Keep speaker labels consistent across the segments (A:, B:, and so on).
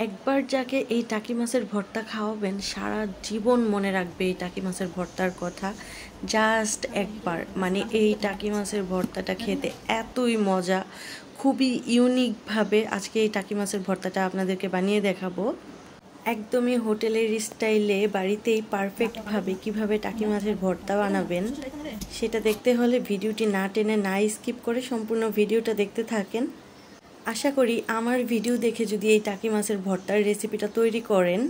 A: একবার যাকে এই টাকি মাছের ভর্তা খাওয়াবেন সারা জীবন মনে রাখবে এই টাকি মাছের ভর্তার কথা। জাস্ট একবার মানে এই টাকি মাছের ভর্তাটা খেতে এতই মজা, খুবই ইউনিকভাবে আজকে এই টাকি মাছের ভর্তাটা আপনাদেরকে বানিয়ে দেখাবো। একদমই হোটেলের স্টাইলে বাড়িতেই পারফেক্টভাবে কিভাবে টাকি মাছের ভর্তা বানাবেন সেটা দেখতে হলে ভিডিওটি না টেনে না স্কিপ করে সম্পূর্ণ ভিডিওটা দেখতে থাকেন। আশা করি আমার ভিডিও দেখে যদি এই টাকি মাছের ভর্তার রেসিপিটা তৈরি করেন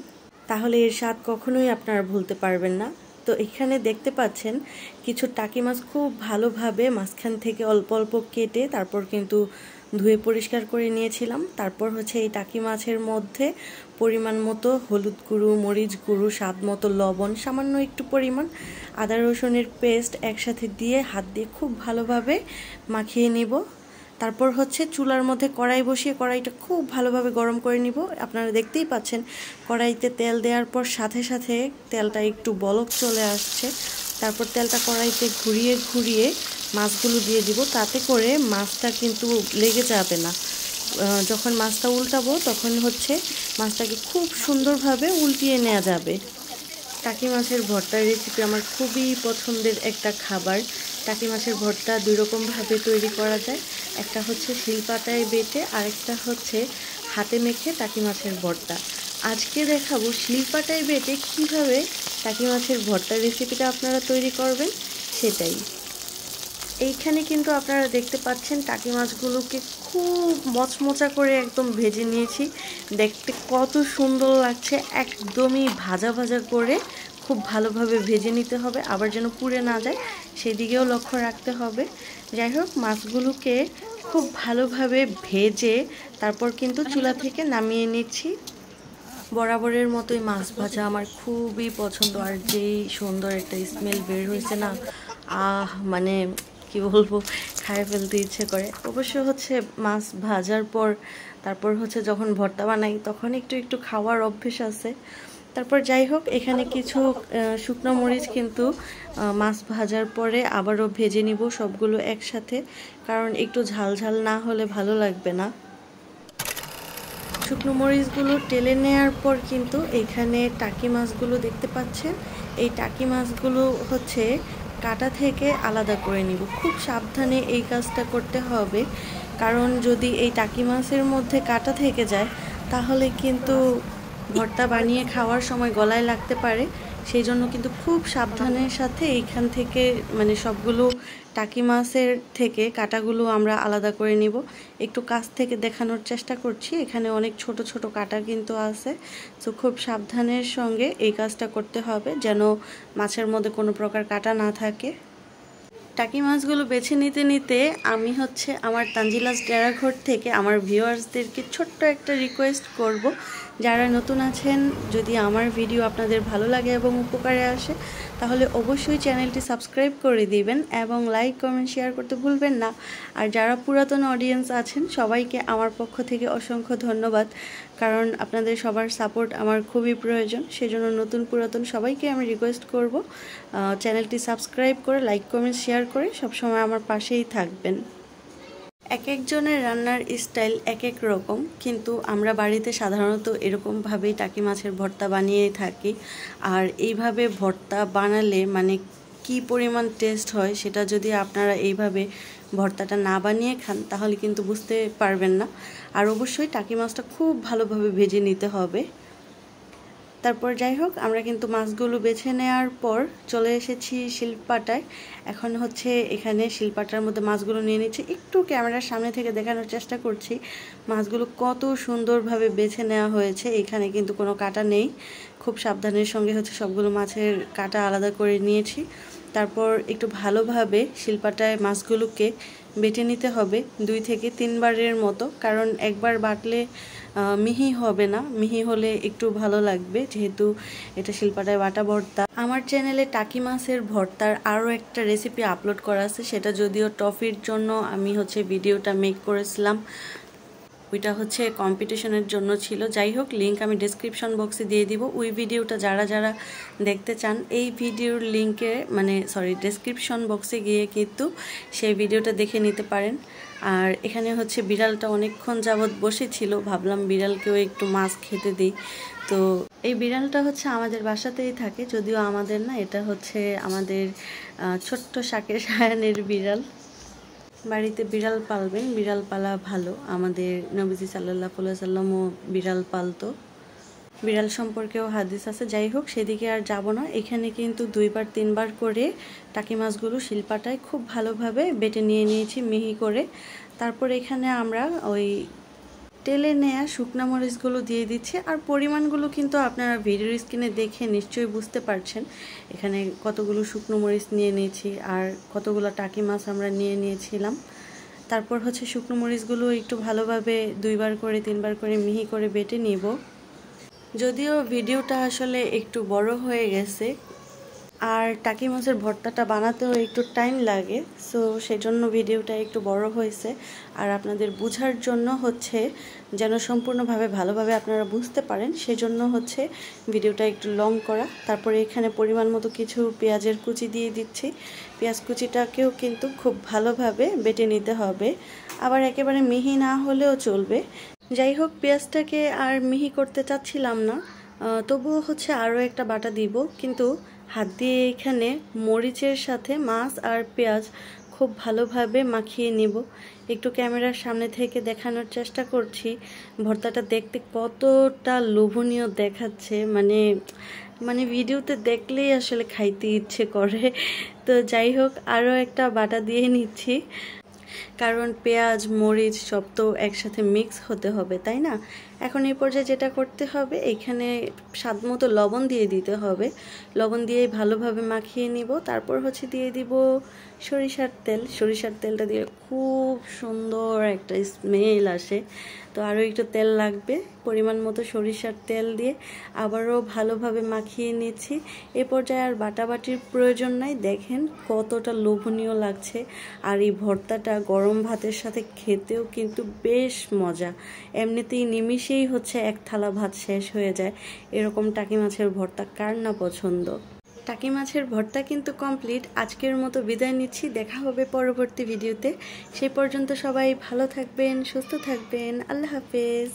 A: তাহলে এর স্বাদ কখনোই আপনারা ভুলতে পারবেন না। তো এখানে দেখতে পাচ্ছেন কিছু টাকি মাছ খুব ভালোভাবে মাঝখান থেকে অল্প অল্প কেটে তারপর কিন্তু ধুয়ে পরিষ্কার করে নিয়েছিলাম। তারপর হচ্ছে এই টাকি মাছের মধ্যে পরিমাণ মতো হলুদ গুঁড়ো, মরিচ গুঁড়ো, স্বাদ মতো লবণ, সামান্য একটু পরিমাণ আদা রসুনের পেস্ট একসাথে দিয়ে হাত দিয়ে খুব ভালোভাবে মাখিয়ে নিব। তারপর হচ্ছে চুলার মধ্যে কড়াই বসিয়ে কড়াইটা খুব ভালোভাবে গরম করে নিব। আপনারা দেখতেই পাচ্ছেন কড়াইতে তেল দেওয়ার পর সাথে সাথে তেলটা একটু বলক চলে আসছে। তারপর তেলটা কড়াইতে ঘুরিয়ে ঘুরিয়ে মাছগুলো দিয়ে দিব, তাতে করে মাছটা কিন্তু লেগে যাবে না। যখন মাছটা উল্টাবো তখন হচ্ছে মাছটাকে খুব সুন্দরভাবে উল্টিয়ে নেওয়া যাবে। টাকি মাছের ভর্তার রেসিপি আমার খুবই পছন্দের একটা খাবার। টাকি মাছের ভর্তা দুই রকমভাবে তৈরি করা যায়, একটা হচ্ছে শিলপাটায় বেটে, আরেকটা হচ্ছে হাতে মেখে টাকি মাছের ভর্তা। আজকে দেখাবো শিলপাটায় বেটে কিভাবে টাকি মাছের ভর্তার রেসিপিটা আপনারা তৈরি করবেন সেটাই। এইখানে কিন্তু আপনারা দেখতে পাচ্ছেন টাকি মাছগুলোকে খুব মচমচা করে একদম ভেজে নিয়েছি। দেখতে কত সুন্দর লাগছে, একদমই ভাজা ভাজা করে খুব ভালোভাবে ভেজে নিতে হবে, আবার যেন পুড়ে না যায় সেদিকেও লক্ষ্য রাখতে হবে। যাই হোক, মাছগুলোকে খুব ভালোভাবে ভেজে তারপর কিন্তু চুলা থেকে নামিয়ে নিচ্ছি। বরাবরের মতোই মাছ ভাজা আমার খুবই পছন্দ, আর যেই সুন্দর একটা স্মেল বের হয়েছে না, মানে কি বলবো, খায় ফেলতে ইচ্ছে করে। অবশ্য হচ্ছে মাছ ভাজার পর তারপর হচ্ছে যখন ভর্তা বানাই তখন একটু একটু খাওয়ার অভ্যেস আছে। তারপর যাই হোক, এখানে কিছু শুকনো মরিচ কিন্তু মাছ ভাজার পরে আবারও ভেজে নিব সবগুলো একসাথে, কারণ একটু ঝাল ঝাল না হলে ভালো লাগবে না। শুকনো মরিচগুলো টেলে নেওয়ার পর কিন্তু এখানে টাকি মাছগুলো দেখতে পাচ্ছেন, এই টাকি মাছগুলো হচ্ছে কাটা থেকে আলাদা করে নিব। খুব সাবধানে এই কাজটা করতে হবে, কারণ যদি এই টাকি মাছের মধ্যে কাটা থেকে যায় তাহলে কিন্তু ভর্তা বানিয়ে খাওয়ার সময় গলায় লাগতে পারে। সেই জন্য কিন্তু খুব সাবধানের সাথে এইখান থেকে মানে সবগুলো টাকি মাছের থেকে কাটাগুলো আমরা আলাদা করে নিব। একটু কাছ থেকে দেখানোর চেষ্টা করছি, এখানে অনেক ছোট ছোট কাটা কিন্তু আছে। তো খুব সাবধানের সঙ্গে এই কাজটা করতে হবে যেন মাছের মধ্যে কোনো প্রকার কাটা না থাকে। টাকি মাছগুলো বেছে নিতে নিতে আমি হচ্ছে আমার তানজিলাস ডেরাঘর থেকে আমার ভিউয়ার্সদেরকে ছোট্ট একটা রিকোয়েস্ট করব, যারা নতুন আছেন যদি আমার ভিডিও আপনাদের ভালো লাগে এবং উপকারে আসে তাহলে অবশ্যই চ্যানেলটি সাবস্ক্রাইব করে দিবেন এবং লাইক কমেন্ট শেয়ার করতে ভুলবেন না। আর যারা পুরাতন অডিয়েন্স আছেন সবাইকে আমার পক্ষ থেকে অসংখ্য ধন্যবাদ, কারণ আপনাদের সবার সাপোর্ট আমার খুবই প্রয়োজন। সেজন্য নতুন পুরাতন সবাইকে আমি রিকোয়েস্ট করব চ্যানেলটি সাবস্ক্রাইব করে লাইক কমেন্ট শেয়ার করে সবসময় আমার পাশেই থাকবেন। এক একজনের রান্নার স্টাইল এক এক রকম, কিন্তু আমরা বাড়িতে সাধারণত এরকমভাবেই টাকি মাছের ভর্তা বানিয়ে থাকি। আর এইভাবে ভর্তা বানালে মানে কি পরিমাণ টেস্ট হয় সেটা যদি আপনারা এইভাবে ভর্তাটা না বানিয়ে খান তাহলে কিন্তু বুঝতে পারবেন না। আর অবশ্যই টাকি মাছটা খুব ভালোভাবে ভেজে নিতে হবে। তারপর যাই হোক, আমরা কিন্তু মাছগুলো বেছে নেওয়ার পর চলে এসেছি শিলপাটায়। এখন হচ্ছে এখানে শিলপাটার মধ্যে মাছগুলো নিয়ে নিচ্ছি। একটু ক্যামেরার সামনে থেকে দেখানোর চেষ্টা করছি মাছগুলো কত সুন্দরভাবে বেছে নেওয়া হয়েছে। এখানে কিন্তু কোনো কাটা নেই, খুব সাবধানের সঙ্গে হচ্ছে সবগুলো মাছের কাটা আলাদা করে নিয়েছি। তারপর একটু ভালোভাবে শিলপাটায় মাছগুলোকে বেটে নিতে হবে 2 থেকে 3 বারের মতো, কারণ একবার বাটলে মিহি হবে না, মিহি হলে একটু ভালো লাগবে যেহেতু এটা শিলপাটায় বাটা ভর্তা। আমার চ্যানেলে টাকি মাছের ভর্তার আরও একটা রেসিপি আপলোড করা আছে, সেটা যদিও টফির জন্য আমি হচ্ছে ভিডিওটা মেক করেছিলাম, ওইটা হচ্ছে কম্পিটিশনের জন্য ছিল। যাই হোক, লিঙ্ক আমি ডেসক্রিপশন বক্সে দিয়ে দিব। ওই ভিডিওটা যারা যারা দেখতে চান এই ভিডিওর লিঙ্কে ডেসক্রিপশন বক্সে গিয়ে কিন্তু সেই ভিডিওটা দেখে নিতে পারেন। আর এখানে হচ্ছে বিড়ালটা অনেকক্ষণ যাবৎ বসেছিল, ভাবলাম বিড়ালকেও একটু মাছ খেতে দিই। তো এই বিড়ালটা হচ্ছে আমাদের বাসাতেই থাকে, যদিও আমাদের না, এটা হচ্ছে আমাদের ছোট্ট শাকের সায়ানের বিড়াল। বাড়িতে বিড়াল পালবেন, বিড়াল পালা ভালো। আমাদের নবীজি সাল্লাল্লাহু আলাইহি সাল্লামও বিড়াল পালতো, বিড়াল সম্পর্কেও হাদিস আছে। যাই হোক, সেদিকে আর যাব না। এখানে কিন্তু 2-3 বার করে টাকি মাছগুলো শিলপাটায় খুব ভালোভাবে বেটে নিয়ে নিয়েছি মিহি করে। তারপর এখানে আমরা ওই তেলে নেয়া শুকনো মরিচগুলো দিয়ে দিচ্ছি। আর পরিমাণগুলো কিন্তু আপনারা ভিডিওর স্ক্রিনে দেখে নিশ্চয়ই বুঝতে পারছেন এখানে কতগুলো শুকনো মরিচ নিয়ে নিয়েছি আর কতগুলো টাকি মাছ আমরা নিয়ে নিয়েছিলাম। তারপর হচ্ছে শুকনো মরিচগুলো একটু ভালোভাবে 2-3 বার করে মিহি করে বেটে নিব। যদিও ভিডিওটা আসলে একটু বড় হয়ে গেছে, আর টাকি মাছের ভর্তাটা বানাতেও একটু টাইম লাগে, সো সেজন্য ভিডিওটা একটু বড় হয়েছে। আর আপনাদের বোঝার জন্য হচ্ছে, যেন সম্পূর্ণভাবে ভালোভাবে আপনারা বুঝতে পারেন, সেজন্য হচ্ছে ভিডিওটা একটু লং করা। তারপরে এখানে পরিমাণ মতো কিছু পেঁয়াজের কুচি দিয়ে দিচ্ছি। পেঁয়াজ কুচিটাকেও কিন্তু খুব ভালোভাবে বেটে নিতে হবে, আবার একেবারে মিহি না হলেও চলবে। যাই হোক, পেঁয়াজটাকে আর মিহি করতে চাচ্ছিলাম না, তবুও হচ্ছে আরও একটা বাটা দিব, কিন্তু হাত দিয়ে এখানে মরিচের সাথে মাছ আর পেঁয়াজ খুব ভালোভাবে মাখিয়ে নিব। একটু ক্যামেরার সামনে থেকে দেখানোর চেষ্টা করছি ভর্তাটা দেখতে কতটা লোভনীয় দেখাচ্ছে, মানে ভিডিওতে দেখলেই আসলে খাইতে ইচ্ছে করে। তো যাই হোক, আরও একটা বাটা দিয়ে নিচ্ছি, কারণ পেঁয়াজ মরিচ সব তো একসাথে মিক্স হতে হবে, তাই না? এখন এই পর্যায়ে যেটা করতে হবে, এখানে স্বাদ মতো লবণ দিয়ে দিতে হবে। লবণ দিয়ে ভালোভাবে মাখিয়ে নিব। তারপর হচ্ছে দিয়ে দিব সরিষার তেল। সরিষার তেলটা দিয়ে খুব সুন্দর একটা স্মেল আসে, তো আরও একটু তেল লাগবে। পরিমাণ মতো সরিষার তেল দিয়ে আবারও ভালোভাবে মাখিয়ে নিচ্ছি। এ পর্যায়ে আর বাটাবাটির প্রয়োজন নাই, দেখেন কতটা লোভনীয় লাগছে। আর এই ভর্তাটা গরম ভাতের সাথে খেতেও কিন্তু বেশ মজা। এমনিতেই নিমিষেই হচ্ছে এক থালা ভাত শেষ হয়ে যায়। এরকম টাকি মাছের ভর্তা কার না পছন্দ। টাকি মাছের ভর্তা কিন্তু কমপ্লিট। আজকের মতো বিদায় নিচ্ছি, দেখা হবে পরবর্তী ভিডিওতে। সেই পর্যন্ত সবাই ভালো থাকবেন, সুস্থ থাকবেন। আল্লাহ হাফেজ।